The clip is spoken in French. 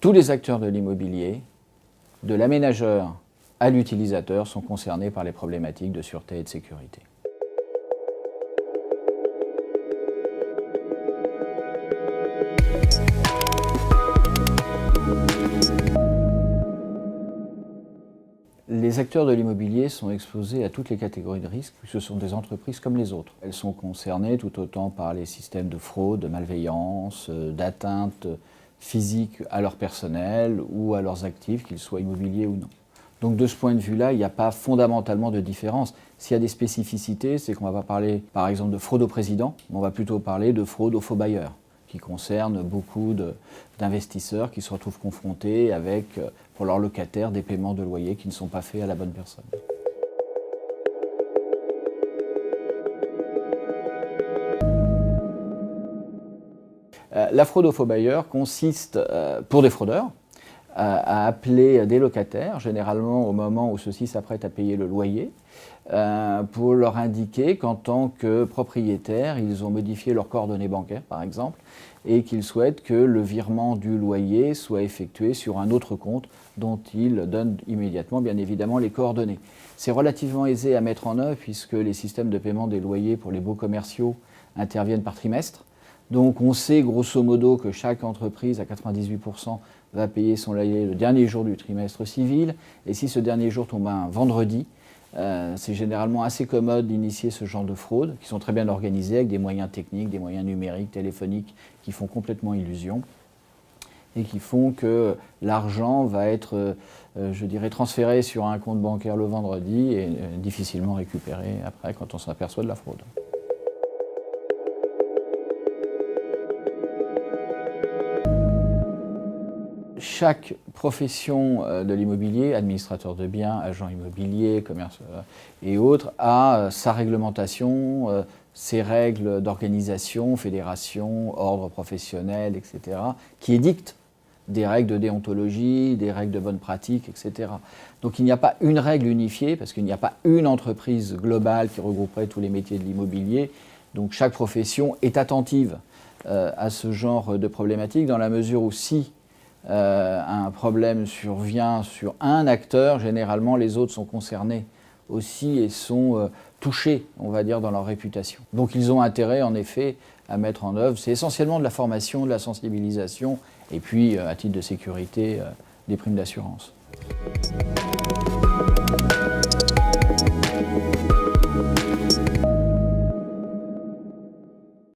Tous les acteurs de l'immobilier, de l'aménageur à l'utilisateur, sont concernés par les problématiques de sûreté et de sécurité. Les acteurs de l'immobilier sont exposés à toutes les catégories de risques, puisque ce sont des entreprises comme les autres. Elles sont concernées tout autant par les systèmes de fraude, de malveillance, d'atteinte physique à leur personnel ou à leurs actifs, qu'ils soient immobiliers ou non. Donc de ce point de vue-là, il n'y a pas fondamentalement de différence. S'il y a des spécificités, c'est qu'on ne va pas parler par exemple de fraude au président, mais on va plutôt parler de fraude aux faux bailleurs, qui concerne beaucoup d'investisseurs qui se retrouvent confrontés avec, pour leurs locataires, des paiements de loyer qui ne sont pas faits à la bonne personne. La fraude aux faux bailleurs consiste, pour des fraudeurs, à appeler des locataires, généralement au moment où ceux-ci s'apprêtent à payer le loyer, pour leur indiquer qu'en tant que propriétaires, ils ont modifié leurs coordonnées bancaires, par exemple, et qu'ils souhaitent que le virement du loyer soit effectué sur un autre compte dont ils donnent immédiatement, bien évidemment, les coordonnées. C'est relativement aisé à mettre en œuvre puisque les systèmes de paiement des loyers pour les baux commerciaux interviennent par trimestre. Donc on sait grosso modo que chaque entreprise, à 98%, va payer son loyer le dernier jour du trimestre civil. Et si ce dernier jour tombe un vendredi, c'est généralement assez commode d'initier ce genre de fraudes, qui sont très bien organisées avec des moyens techniques, des moyens numériques, téléphoniques, qui font complètement illusion et qui font que l'argent va être, je dirais, transféré sur un compte bancaire le vendredi et difficilement récupéré après quand on s'aperçoit de la fraude. Chaque profession de l'immobilier, administrateur de biens, agent immobilier, commerce et autres, a sa réglementation, ses règles d'organisation, fédération, ordre professionnel, etc., qui édictent des règles de déontologie, des règles de bonne pratique, etc. Donc il n'y a pas une règle unifiée, parce qu'il n'y a pas une entreprise globale qui regrouperait tous les métiers de l'immobilier. Donc chaque profession est attentive à ce genre de problématiques, dans la mesure où si un problème survient sur un acteur, généralement les autres sont concernés aussi et sont touchés, on va dire, dans leur réputation. Donc ils ont intérêt, en effet, à mettre en œuvre, c'est essentiellement de la formation, de la sensibilisation, et puis, à titre de sécurité, des primes d'assurance.